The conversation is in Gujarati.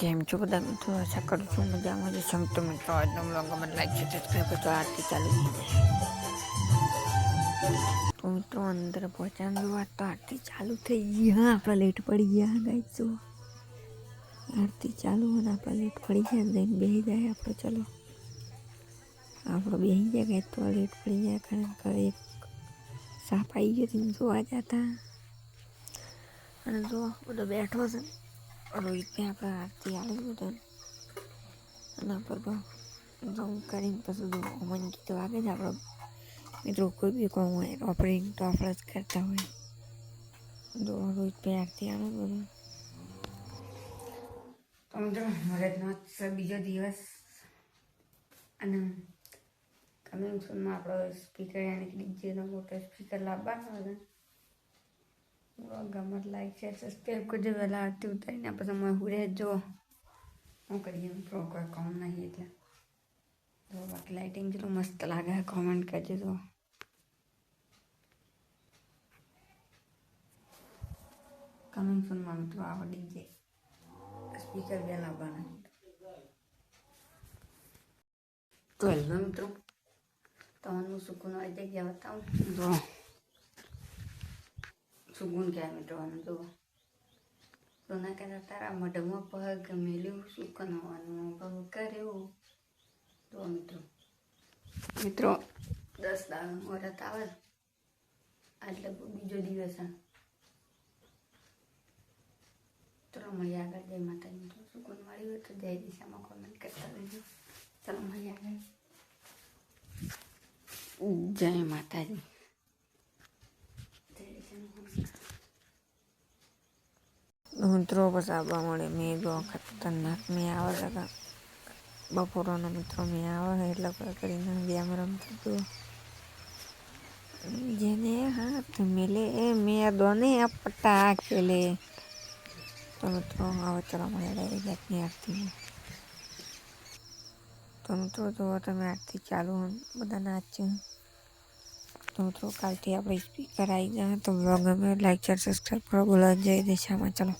કેમ છો બધા મિત્રો? આશા કરું છું મજામાં જ છો તો મિત્રો. આજનો બ્લોગ મને લાઈક છે સબસ્ક્રાઈબ કરજો. આરતી ચાલુ થઈ જાય તો મિત્રો અંદર પહોંચાડો. વાત તો આરતી ચાલુ થઈ ગઈ. હા, આપણે લેટ પડી ગયા ગાઈસ. જો આરતી ચાલુ અને આપણે લેટ પડી ગયા. જઈને બેસી જાય આપણે. ચલો આપણે બેસી જાય ગાઈસ. તો લેટ પડી જાય કારણ કે એક સાપ આવી ગયો તેને જોવા જતા અને જો બધો બેઠો છે. રોહિતને આપણે આરતી આવે બધા અને આપણે જમ કરીને પછી અમન ગીત વાગે છે. આપણે મિત્રો કોઈ બી કહું હોય ઓપરેટિંગ તો આપણે જ કરતા હોય. તો રોહિતભાઈ આરતી આવે બધું તો મિત્રો મરદનો બીજો દિવસ અને કમિંગ સૂનમાં આપણો સ્પીકર યાની કે ડીજેનો મોટો સ્પીકર લાવવાનો હતો. ગમત લાઈક છે સબસ્ક્રાઈબ કરજો. વહેલા આરતી ઉતારીને પછી અમે હુરે જો શું કરીએ મિત્રો, કોઈ કામ નહીં એટલે તો બાકી લાઇટિંગ જેટલું મસ્ત લાગે કોમેન્ટ કરજો. તો કમિંગ સૂનમાં મિત્રો આવો ડીજે સ્પીકર બે લાવવાના. તો હેલો મિત્રો, તમને સુકૂન વાળી જગ્યા બતાવું. જો સુકૂન ક્યાં મિત્રો આમ જો સોના કહેતા તારા મઢમાં પગ મેલ્યું સુકન હોવાનું પગ કર્યું. તો મિત્રો 10 દાડાનું મુહૂર્ત આવે એટલે બીજો દિવસ આ ચલો મળીએ આગળ. જય માતાજી. મિત્રો સુકૂન મળી હોય તો જય દિશામાં કોમેન્ટ કરતા રહેજો. ચલો મળીએ આગળ. જય માતાજી. મિત્રો બસ આવવા મળે મેં જો ખતરનાક મેં આવે છે. બપોરનો મિત્રો મેં આવે એટલે કરીને ગેમ રમતું હતું. જેને હાથ મેલે મેં દોને પટ્ટા ખેલે. તો મિત્રો હવે ચલો મળે ડાયરેક્ટની આરતીમાં. તો મિત્રો જો તમે આરતી ચાલુ બધા નાચ્યું. તો મિત્રો કાલથી આપણે સ્પીકર આવી જાય તો બ્લોગ ગમે લાઈક શેર સબસ્ક્રાઈબ કરો. બોલો જય દિશામાં. ચલો.